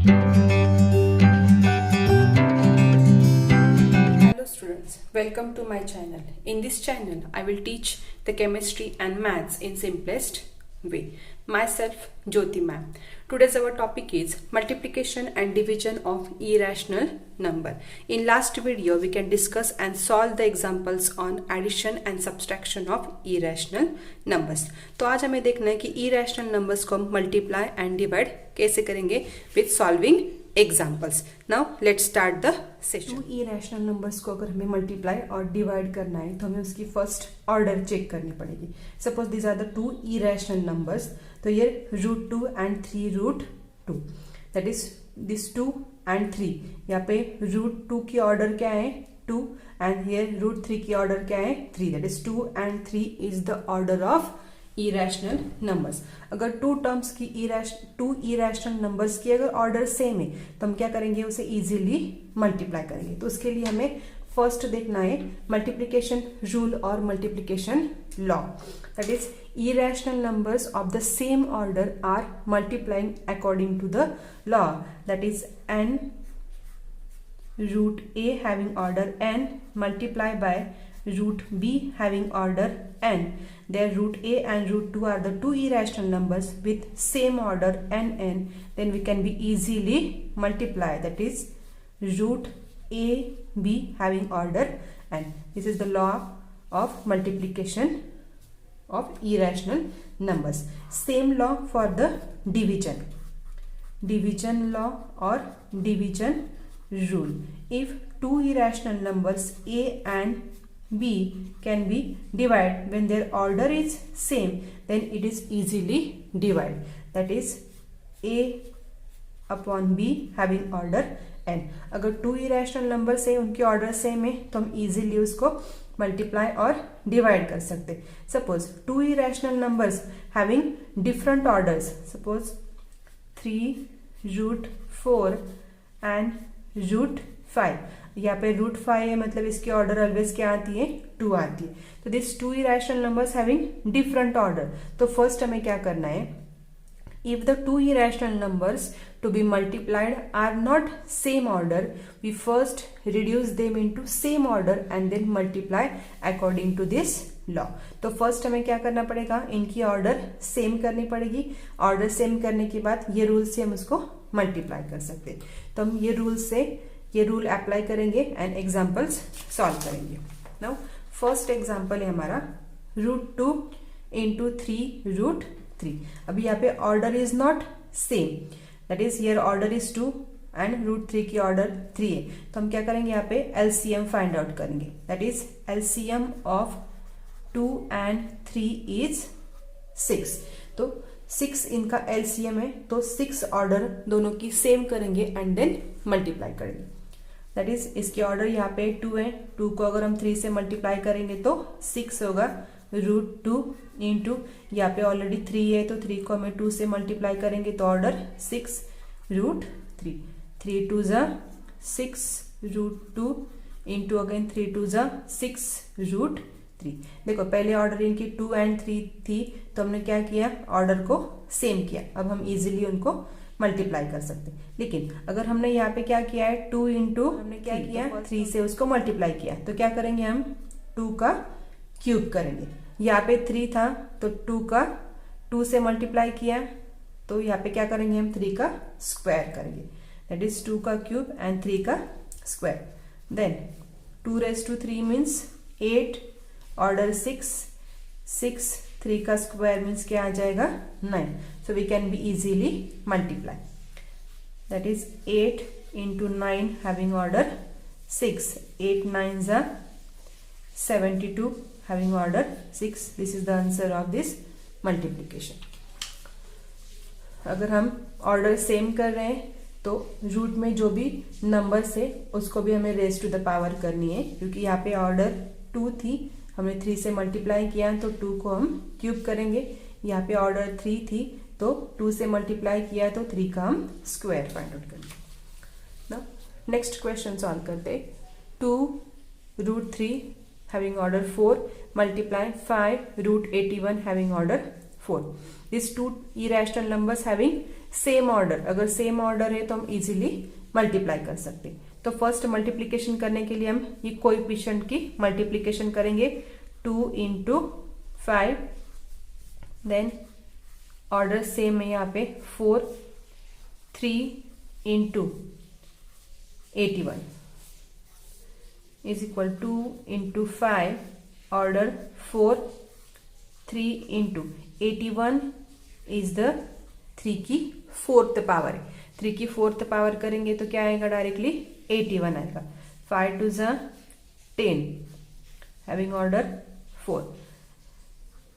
Hello students, welcome to my channel. In this channel, I will teach the chemistry and maths in simplest way. Myself, Jyoti ma'am. Today's our topic is multiplication and division of irrational number. In last video, we can discuss and solve the examples on addition and subtraction of irrational numbers. तो आज हमें देखना है कि irrational numbers को हम multiply and divide कैसे करेंगे with solving examples. Now let's start the session. Two irrational numbers को अगर हमें मल्टीप्लाई और डिवाइड करना है तो हमें उसकी फर्स्ट ऑर्डर चेक करनी पड़ेगी. Suppose this are the two irrational numbers. तो ये √2 and 3√2, that is this 2 and 3. यहाँ पे √2 की ऑर्डर क्या है 2 एंड हियर √3 की ऑर्डर क्या है 3. That is 2 and 3 is the order of irrational numbers. अगर टू टर्म्स की टू इरेशनल नंबर्स की अगर ऑर्डर सेम है तो हम क्या करेंगे, उसे इजीली मल्टीप्लाई करेंगे. तो उसके लिए हमें फर्स्ट देखना है मल्टीप्लिकेशन रूल और multiplication law. That is irrational numbers of the same order are multiplying according to the law. That is n √a having order n multiply by √b having order n. There √a and √2 are the two irrational numbers with same order n. Then we can be easily multiply. That is √ab having order n. This is the law of multiplication of irrational numbers. Same law for the division. Division law or division rule. If two irrational numbers a and b can be divided when their order is same, then it is easily divided. That is a upon b having order n. अगर to irrational numbers है उनकी order same है तो हम easily उसको multiply और divide कर सकते. Suppose two irrational numbers having different orders, suppose 3√4 and √5. यहाँ पे √5 है मतलब इसकी ऑर्डर ऑलवेज क्या आती है 2 आती है. तो this two irrational numbers having different order. तो फर्स्ट हमें क्या करना है, if the two irrational numbers to be multiplied are not same order, we first reduce them into same order and then multiply according to this law. तो first हमें क्या करना पड़ेगा, इनकी ऑर्डर सेम करनी पड़ेगी. ऑर्डर सेम करने के बाद ये रूल से हम उसको मल्टीप्लाई कर सकते हैं. तो हम ये रूल अप्लाई करेंगे एंड एग्जाम्पल्स सॉल्व करेंगे. नाउ फर्स्ट एग्जाम्पल है हमारा √2 into 3√3. अभी यहाँ पे order is not same, that is here order is 2 and √3 की ऑर्डर 3 है. तो हम क्या करेंगे, यहाँ पे एलसीएम फाइंड आउट करेंगे. That is LCM of 2 and 3 is 6. तो 6 इनका एलसीएम है तो 6 ऑर्डर दोनों की सेम करेंगे एंड देन मल्टीप्लाई करेंगे. दैट इज इसकी ऑर्डर यहाँ पे 2 है. 2 को अगर हम 3 से मल्टीप्लाई करेंगे तो 6 होगा. √2 इंटू यहाँ पे ऑलरेडी 3 है तो 3 को हमें 2 से मल्टीप्लाई करेंगे तो ऑर्डर 6√3. 3 2 6 √2 into again 3 2 6√3. देखो पहले ऑर्डर इनकी 2 and 3 थी तो हमने क्या किया, ऑर्डर को सेम किया. अब हम इजीली उनको मल्टीप्लाई कर सकते. लेकिन अगर हमने यहाँ पे क्या किया है 2 इंटू हमने क्या किया 3 से उसको मल्टीप्लाई किया तो क्या करेंगे, हम 2 का क्यूब करेंगे. यहाँ पे 3 था तो 2 का 2 से मल्टीप्लाई किया तो यहाँ पे क्या करेंगे, हम 3 का स्क्वायर करेंगे. दैट इज 2 का क्यूब एंड 3 का स्क्वायर. देन 2⁻³ मीन्स 8, ऑर्डर 6, 3 का स्क्वायर मीन्स क्या आ जाएगा 9. So we can be easily multiply. That is 8 into 9 having order 6. 8 9s are 72 having order 6. This is the answer of this multiplication. अगर हम order same कर रहे हैं तो रूट में जो भी नंबर्स है उसको भी हमें रेज टू द पावर करनी है. क्योंकि यहाँ पे ऑर्डर 2 थी, हमने 3 से मल्टीप्लाई किया तो 2 को हम क्यूब करेंगे. यहाँ पे ऑर्डर 3 थी तो 2 से मल्टीप्लाई किया तो 3 का हम स्क्वायर फाइंड आउट करेंगे. नाउ नेक्स्ट क्वेश्चन सॉल्व करते. 2√3 having order 4 multiply 5 √81 having order 4. These two irrational numbers having same order, अगर सेम ऑर्डर है तो हम इजीली मल्टीप्लाई कर सकते हैं। तो फर्स्ट मल्टीप्लीकेशन करने के लिए हम ये कोएफिशिएंट की मल्टीप्लीकेशन करेंगे, 2 इंटू 5, देन ऑर्डर सेम है यहाँ पे 4, 3 into 81 is equal 2 into 5, order 4, 3 into 81 is the 3 की 4th पावर है। 3 की 4th पावर करेंगे तो क्या आएगा, डायरेक्टली 81 आएगा। 5 2 ज़ा 10, having order 4,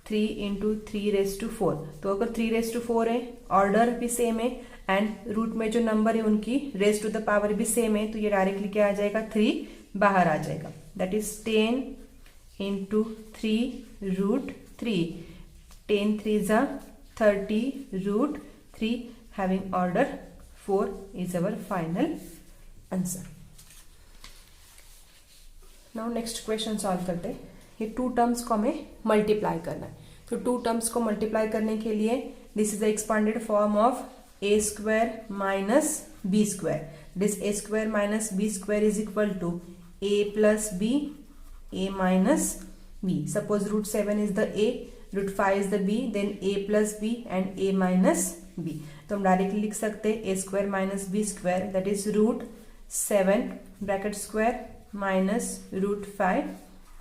3 into 3 raise to 4। तो अगर 3 रेज टू 4 है, ऑर्डर भी सेम है एंड रूट में जो नंबर है उनकी रेज टू द पावर भी सेम है, तो ये डायरेक्टली क्या आ जाएगा, 3 बाहर आ जाएगा। दैट इज 10 इंटू 3 रूट 3, 10 3 ज़ा 30 root 3, having order 4 is our final answer. Now next question solve करते हैं। ये 2 टर्म्स को हमें मल्टीप्लाई करना है। तो 2 टर्म्स को मल्टीप्लाई करने के लिए this is the expanded form of a square minus b square. This a square minus b square is equal to a plus b, a minus b। Suppose root 7 is the a, root 5 is the b, then a plus b and a minus b। तो हम directly लिख सकते हैं a square minus b square, that is root 7 bracket square minus root 5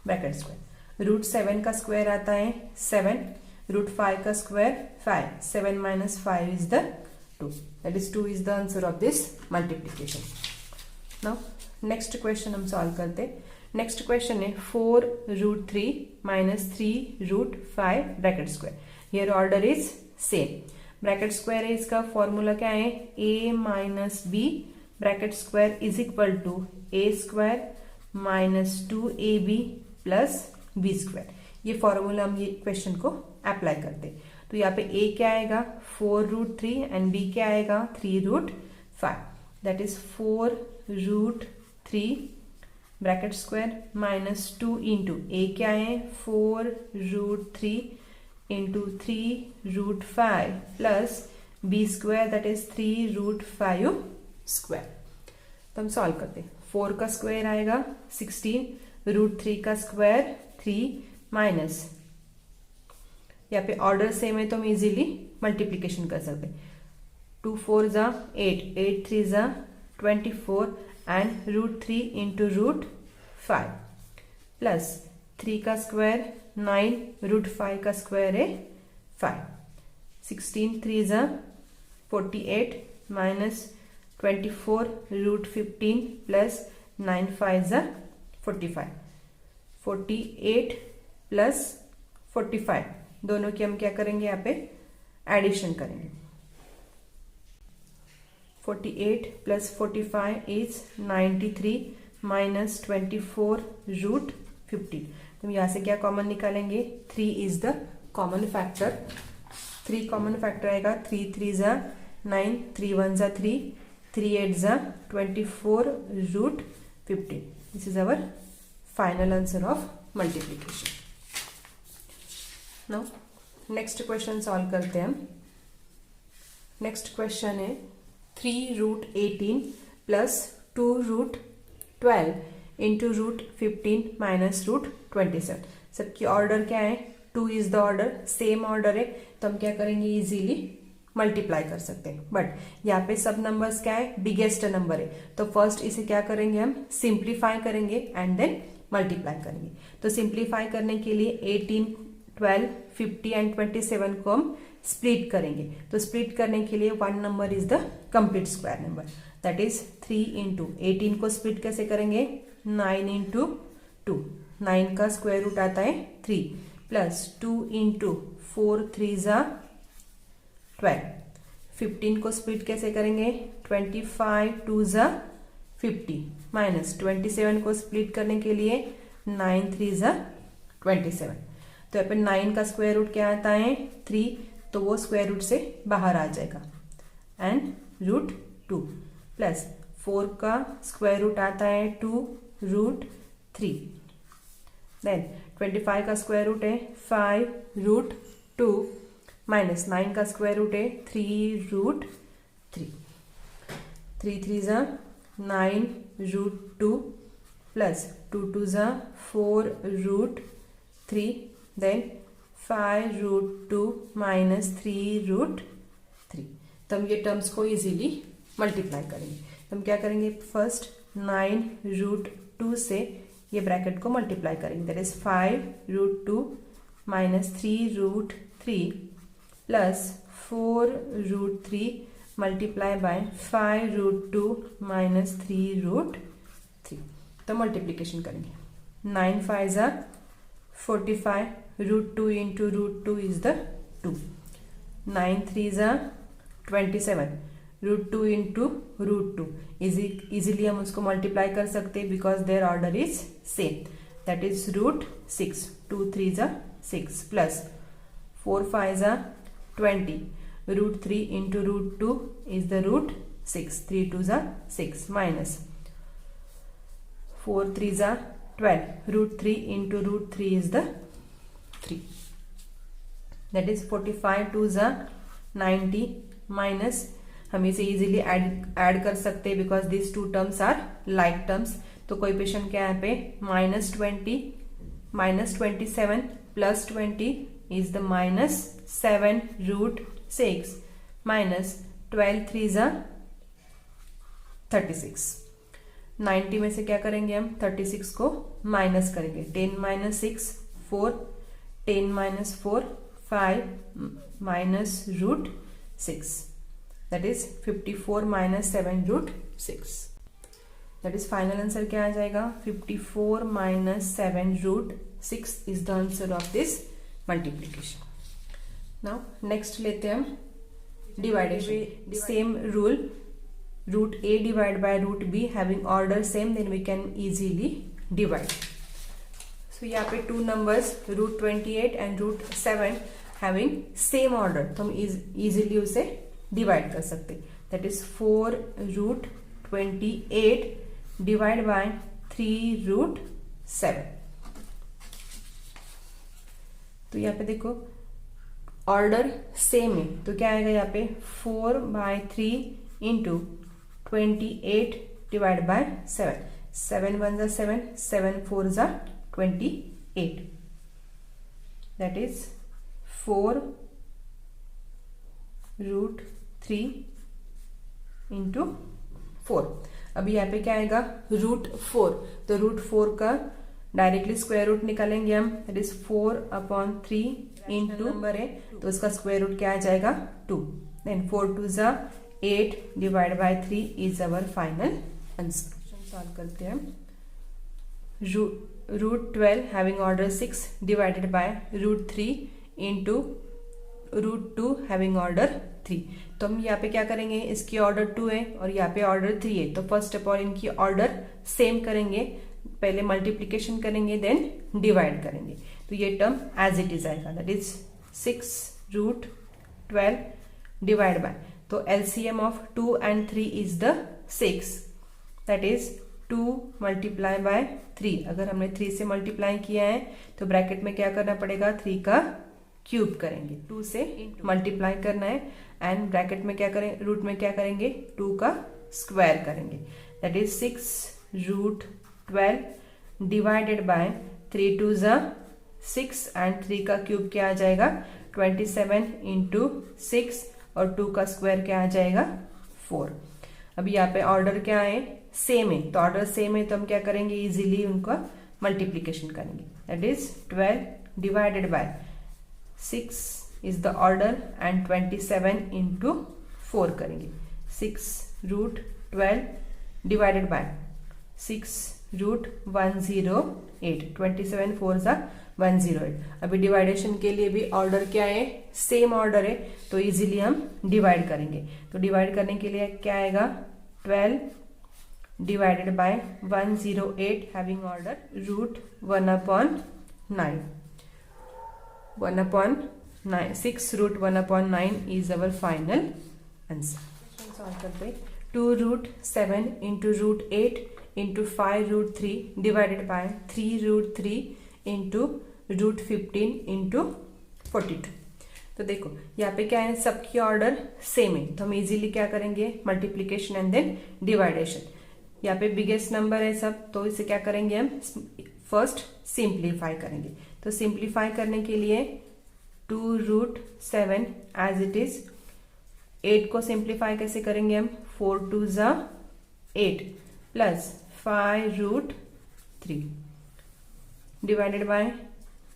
bracket square. Root 7 का square आता है 7, root 5 का square 5, 7 minus 5 is the 2, that is 2 is the answer of this multiplication. Now next question हम solve करते हैं। Next question है 4 root 3 minus 3 root 5 bracket square. Here order is same. Bracket square है, इसका formula क्या है, a minus b bracket square is equal to a square minus 2ab plus b square. ये formula हम ये क्वेश्चन को apply करते हैं। तो यहाँ पे a क्या आएगा 4 रूट 3 एंड b क्या आएगा 3 root 5, that is 4 root 3 bracket square minus 2 into a क्या है 4 root 3 into 3 root 5 plus b square that is 3 root 5 square. तो हम सॉल्व करते हैं। 4 का स्क्वायर आएगा 16, रूट 3 का स्क्वायर 3 माइनस, यहाँ पे ऑर्डर सेम है तो हम इजीली मल्टीप्लीकेशन कर सकते हैं। 2 4 ज़ा 8, 8 3 ज़ा 24 and root 3 into root 5 plus 3 का स्क्वायर 9, रूट 5 का स्क्वायर है 5, 16 3 ज़ा 48 माइनस 24 रूट 15 प्लस 9 5 ज़ा 45, 48 प्लस 45 दोनों की हम क्या करेंगे, यहाँ पे एडिशन करेंगे। 48 प्लस 45 इज 93 माइनस 24 रूट 15। तो यहाँ से क्या कॉमन निकालेंगे, 3 is the common factor. 3 common factor आएगा, 3 3 ज़ा 9, 3 1 ज़ा 3, 3 8 ज़ा 24 root 15। This is our final answer of multiplication. Now next question solve करते हैं हम। नेक्स्ट क्वेश्चन है 3 root 18 plus 2 root 12 into root 15 minus root 27। सबकी ऑर्डर क्या है, 2 is the order, same order है तो हम क्या करेंगे, इजीली मल्टीप्लाई कर सकते हैं। बट यहाँ पे सब नंबर्स क्या है, बिगेस्ट नंबर है, तो फर्स्ट इसे क्या करेंगे, हम सिंप्लीफाई करेंगे एंड देन मल्टीप्लाई करेंगे। तो सिंप्लीफाई करने के लिए 18 12 50 एंड 27 को हम स्प्लिट करेंगे। तो स्प्लिट करने के लिए 1 number is the complete square number, that is 3 into 18 को स्प्लिट कैसे करेंगे, 9 इंटू 2, 9 का स्क्वायर रूट आता है 3 प्लस 2 इंटू 4 3 ज़ा 12। 15 को स्प्लिट कैसे करेंगे, 25 2 ज़ा 50 माइनस 27 को स्प्लिट करने के लिए 9 3 ज़ा 27। तो यहाँ पे 9 का स्क्वायर रूट क्या आता है 3, तो वो स्क्वायर रूट से बाहर आ जाएगा एंड रूट 2 प्लस 4 का स्क्वायर रूट आता है 2 रूट 3, देन 25 का स्क्वायर रूट है 5 रूट 2 माइनस 9 का स्क्वायर रूट है 3 root 3. 3 3s are 9 root 2 plus 2 2s are 4 root 3, then 5 root 2 minus 3 root 3. तो हम ये टर्म्स को इजीली मल्टीप्लाई करेंगे. तो हम क्या करेंगे, फर्स्ट 9 रूट 2 से ये ब्रैकेट को मल्टीप्लाई करेंगे. That is 5 root 2 minus 3 root 3 plus 4 root 3 multiply by 5 root 2 minus 3 root 3. तो मल्टीप्लीकेशन करेंगे. 9 5 are 45. Root 2 into root 2 is the 2. 9 3 are 27. Root 2 into root 2 easily हम उसको मल्टीप्लाई कर सकते हैं because their order is same. That is root 6. 2 3 are 6 plus 4 5 are 20. Root 3 into root 2 is the root 6. 3 2s are 6 minus 4 3s are 12. Root 3 into root 3 is the 3. That is 45 2s are 90 minus हम इसे easily add कर सकते हैं because this two terms are like terms. तो coefficient क्या है यहाँ पे, minus 20 minus 27 plus 20 is the minus 7 root 6 minus 12 3s are 36. 90 में से क्या करेंगे हम, 36 को माइनस करेंगे. 10 minus 6 4, 10 minus 4 5 minus root 6. That is 54 minus 7 root 6. That is final answer क्या आ जाएगा, 54 minus 7 root 6 is the answer of this multiplication. Now next लेते हैं हम dividation. Same rule, root a divided by root b having order same, then we can easily divide. So यहाँ पे two numbers root 28 and root 7 having same order, तो हम easily उसे divide कर सकते. That is 4 root 28 divide by 3 root 7. तो यहाँ पे देखो ऑर्डर सेम है तो क्या आएगा यहाँ पे 4 बाय 3 इंटू 28 डिवाइड बाय 7. 7 1 जा 7, 7 4 जा 28. That is 4 root 3 into 4. अभी यहाँ पे क्या आएगा, रूट 4. तो रूट 4 का डायरेक्टली स्क्वायर रूट निकालेंगे हम. That is 4 upon 3 into number है तो उसका स्क्वायर रूट क्या आ जाएगा, 2. देन 4 2 जा 8 divide by 3 is our final answer. Solve करते हैं. Root 12 having order 6 divided by root 3 into root 2 having order 3. तो हम यहाँ पे क्या करेंगे, इसकी ऑर्डर 2 है और यहाँ पे ऑर्डर 3 है. तो फर्स्ट ऑफ ऑल इनकी ऑर्डर सेम करेंगे, पहले मल्टीप्लीकेशन करेंगे देन डिवाइड करेंगे. तो ये टर्म एज इट इज आएगा. That is 6 root 12 divide by, तो LCM of 2 and 3 is the 6. That is 2 multiply by 3. अगर हमने 3 से मल्टीप्लाई किया है तो ब्रैकेट में क्या करना पड़ेगा, 3 का क्यूब करेंगे. 2 से मल्टीप्लाई करना है एंड ब्रैकेट में क्या करें, रूट में क्या करेंगे, 2 का स्क्वायर करेंगे. That is 6 root 12 divided by 3 2 जा 6 एंड 3 का क्यूब क्या आ जाएगा, 27 इंटू 6 और 2 का स्क्वायर क्या आ जाएगा, 4. अभी यहाँ पे ऑर्डर क्या है, सेम है. तो ऑर्डर सेम है तो हम क्या करेंगे, इजीली उनका मल्टीप्लीकेशन करेंगे. That is 12 divided bye 6 is the order and 27 into 4 करेंगे. 6 रूट 12 डिवाइडेड बाय 6 रूट 108. 27 4 जा 108. अभी डिवाइडेशन के लिए भी ऑर्डर क्या है, सेम ऑर्डर है तो इजीली हम डिवाइड करेंगे. तो डिवाइड करने के लिए क्या आएगा, 12 divided by 108 having order root 1/9. 1/9 6 root 1/9 is our final answer. Solve करते. 2 root 7 into root 8 into 5 root 3 divided by 3 root 3 into root 15 into 42. तो देखो यहाँ पे क्या है, सबकी ऑर्डर सेम है, तो हम इजीली क्या करेंगे, मल्टीप्लीकेशन एंड देन डिवाइडेशन। यहाँ पे बिगेस्ट नंबर है सब, तो इसे क्या करेंगे हम, फर्स्ट सिंप्लीफाई करेंगे। तो सिंप्लीफाई करने के लिए 2√7 एज इट इज। 8 को सिंप्लीफाई कैसे करेंगे हम, 4 2 ज़ा 8 प्लस 5√3 डिवाइडेड बाय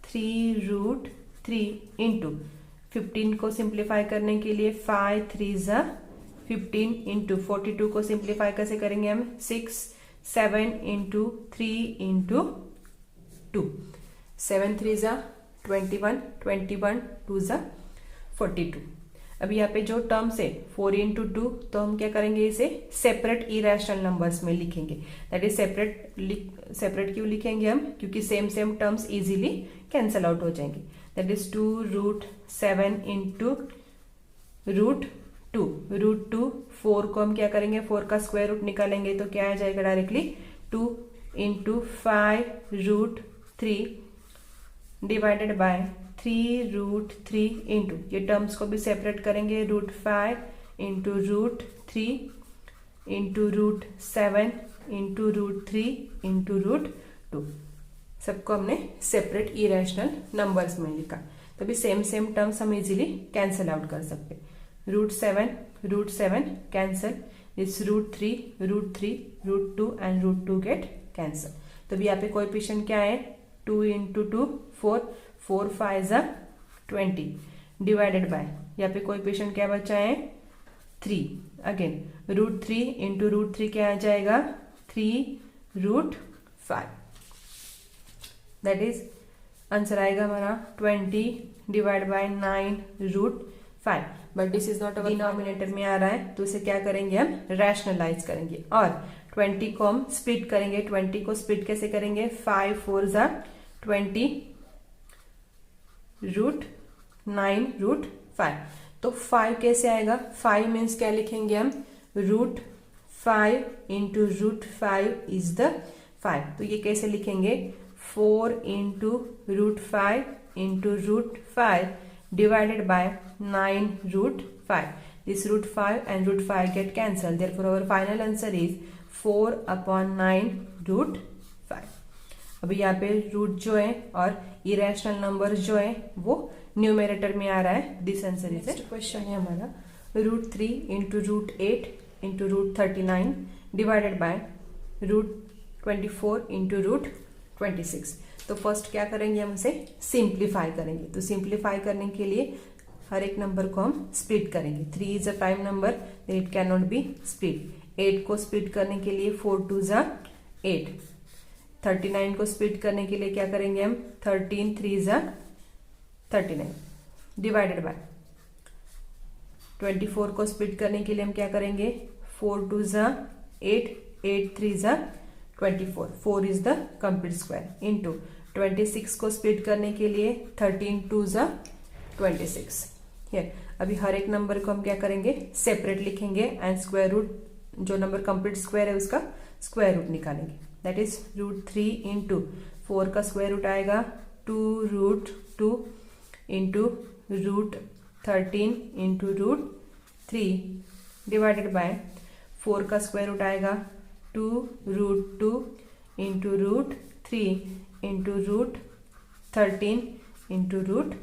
3√3 इंटू 15 को सिंप्लीफाई करने के लिए 5 3 ज़ा 15 इंटू 42 को सिंप्लीफाई कैसे करेंगे हम, 6 7 इंटू 3 इंटू 2, 7 3 ज़ा 21 21 2 ज़ा 42। अब यहाँ पे जो टर्म्स है 4 इंटू 2, तो हम क्या करेंगे, इसे सेपरेट इरेशनल नंबर्स में लिखेंगे। दैट इज सेपरेट क्यों लिखेंगे हम, क्योंकि same same terms easily cancel out हो जाएंगे। दैट इज 2√7 इंटू √2 4 को हम क्या करेंगे, 4 का स्क्वायर रूट निकालेंगे तो क्या आ जाएगा directly 2 into 5√3 divided by 3√3 into, ये टर्म्स को भी सेपरेट करेंगे, √5 इंटू √3 इंटू √7 इंटू √3 इंटू √2। सबको हमने सेपरेट इरेशनल नंबर्स में लिखा, तभी सेम सेम टर्म्स हम इजीली कैंसल आउट कर सकते। √7 कैंसल, इस √3 √2 एंड √2 गेट कैंसल। तो भी यहाँ पे कोएफिशिएंट क्या है, 2 इंटू 2 4 5 ज़ा 20 डिवाइडेड बाय, यहाँ पे कोएफिशिएंट क्या बचा है 3। अगेन √3 इंटू √3 क्या आ जाएगा 3√5। दैट इज आंसर आएगा हमारा 20 divide by 9√5। But this is not our denominator में आ रहा है, तो इसे क्या करेंगे हम, रैशनलाइज करेंगे और 20 को हम स्प्लिट करेंगे। 20 को स्प्लिट कैसे करेंगे, 5 4 ज़ा 20 √9√5। तो 5 कैसे आएगा, 5 मीन्स क्या लिखेंगे हम, √5 इंटू √5 इज द 5। तो ये कैसे लिखेंगे, 4 into √5 into √5 divided by 9√5। This √5 and √5 get cancelled. Therefore, our final answer is 4/9√5। अभी यहाँ पे रूट जो है और इरेशनल नंबर जो है वो न्यूमरेटर में आ रहा है। This answer is next question है हमारा, √3 into √8 into √39 divided by √24 into √26। तो फर्स्ट क्या करेंगे, हम इसे सिंप्लीफाई करेंगे। तो सिंप्लीफाई करने के लिए हर एक नंबर को हम स्प्लिट करेंगे। 3 is a prime number, it can not be split. 8 को स्प्लिट करने के लिए 4 2 ज़ा 8। 39 को स्प्लिट करने के लिए क्या करेंगे हम, 13 3 ज़ा 39 डिवाइडेड बाय 24 को स्प्लिट करने के लिए हम क्या करेंगे, 4 2 ज़ा 8 8 3 ज़ा 24, 4 is the complete square into 26 को स्प्लिट करने के लिए 13 2 ज़ा 26। हियर अभी हर एक नंबर को हम क्या करेंगे, सेपरेट लिखेंगे एंड स्क्वायर रूट, जो नंबर कंप्लीट स्क्वायर है उसका स्क्वायर रूट निकालेंगे। दैट इज √3 इंटू 4 का स्क्वायर रूट आएगा 2√2 इंटू √13 इंटू √3 डिवाइडेड बाय 4 का स्क्वायर रूट आएगा 2√2 इंटू √3 इंटू √13 इंटू √2।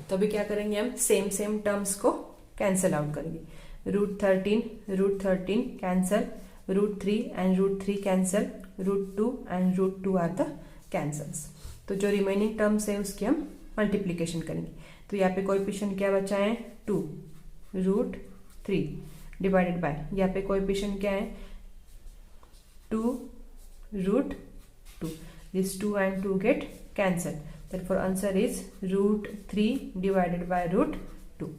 तो अभी क्या करेंगे, हम सेम सेम टर्म्स को कैंसल आउट करेंगे। √13 cancel, √3 and √3 cancel, √2 and √2 are the cancels. तो जो रिमेनिंग टर्म्स है उसकी हम मल्टीप्लीकेशन करेंगे। तो यहाँ पे कोएफिशिएंट क्या बचा है, 2 √3 डिवाइडेड बाय, यहाँ पे कोएफिशिएंट क्या है 2√2। This 2 and 2 get cancelled. Therefore, answer is √3 divided by √2.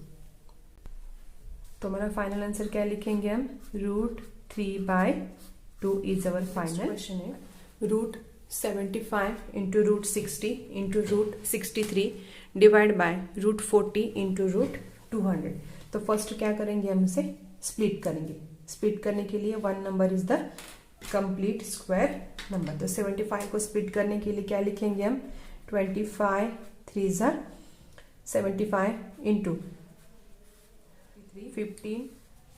तो हमारा फाइनल आंसर क्या लिखेंगे हम, √3/2 इज अवर फाइनल क्वेश्चन है। √75 into √60 into √63 divide by √40 into √200। तो फर्स्ट क्या करेंगे, हम इसे स्प्लिट करेंगे। स्प्लिट करने के लिए 1 number is the complete square number. तो 75 को स्प्लिट करने के लिए क्या लिखेंगे हम, 25 3 ज़ा 75 इंटू 15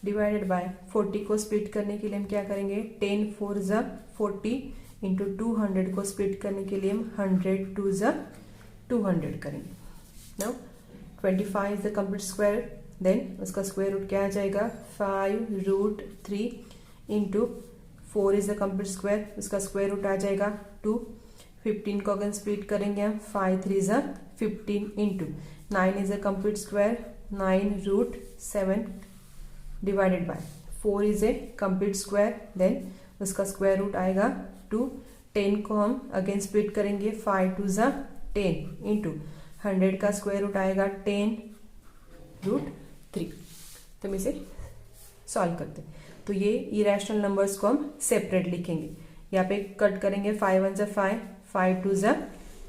डिवाइडेड बाय 40 को स्प्लिट करने के लिए हम क्या करेंगे 10 4 ज़ा 40 इंटू 200 को स्प्लिट करने के लिए हम 100 2 ज़ा 200 करेंगे. Now 25 is the complete square, then उसका स्क्वायर रूट क्या आ जाएगा 5 root 3 into 4 is the complete square, उसका स्क्वायर रूट आ जाएगा 2. 15 को अगर स्प्लिट करेंगे हम 5 3 ज़ा 15 into 9 is the complete square 9 root 7 divided by 4 is a complete square, then उसका स्क्वायर रूट आएगा 2. 10 को हम अगेन स्प्लिट करेंगे 5 2 ज़ा 10 इंटू 100 का स्क्वायर रूट आएगा 10 रूट 3. तो हम इसे सॉल्व करते हैं. तो ये इरेशनल नंबर्स को हम सेपरेट लिखेंगे. यहाँ पे कट करेंगे 5 1 ज़ा 5 5 2 ज़ा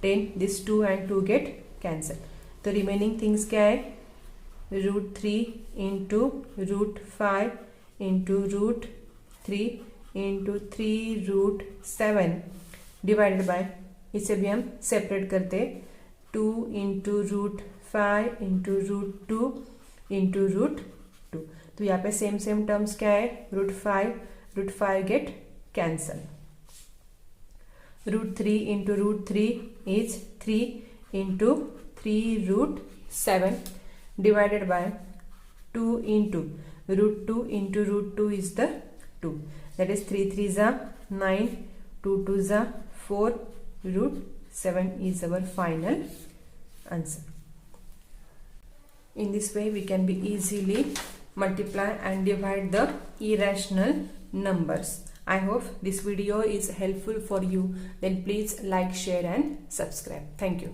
10, दिस 2 and 2 गेट कैंसल. तो रिमेनिंग थिंग्स क्या है root 3 into root 5 into root 3 into 3 root 7 divided by, इसे भी हम सेपरेट करते 2 into root 5 into root 2 into root 2. तो यहाँ पे सेम सेम टर्म्स क्या है root 5 get cancel. Root 3 into root 3 is 3 into 3 root 7 divided by 2 into root 2 into root 2 is the 2, that is 3 3 za 9 2 2 za 4 root 7 is our final answer. In this way we can be easily multiply and divide the irrational numbers. I hope this video is helpful for you. Then please like, share and subscribe. Thank you.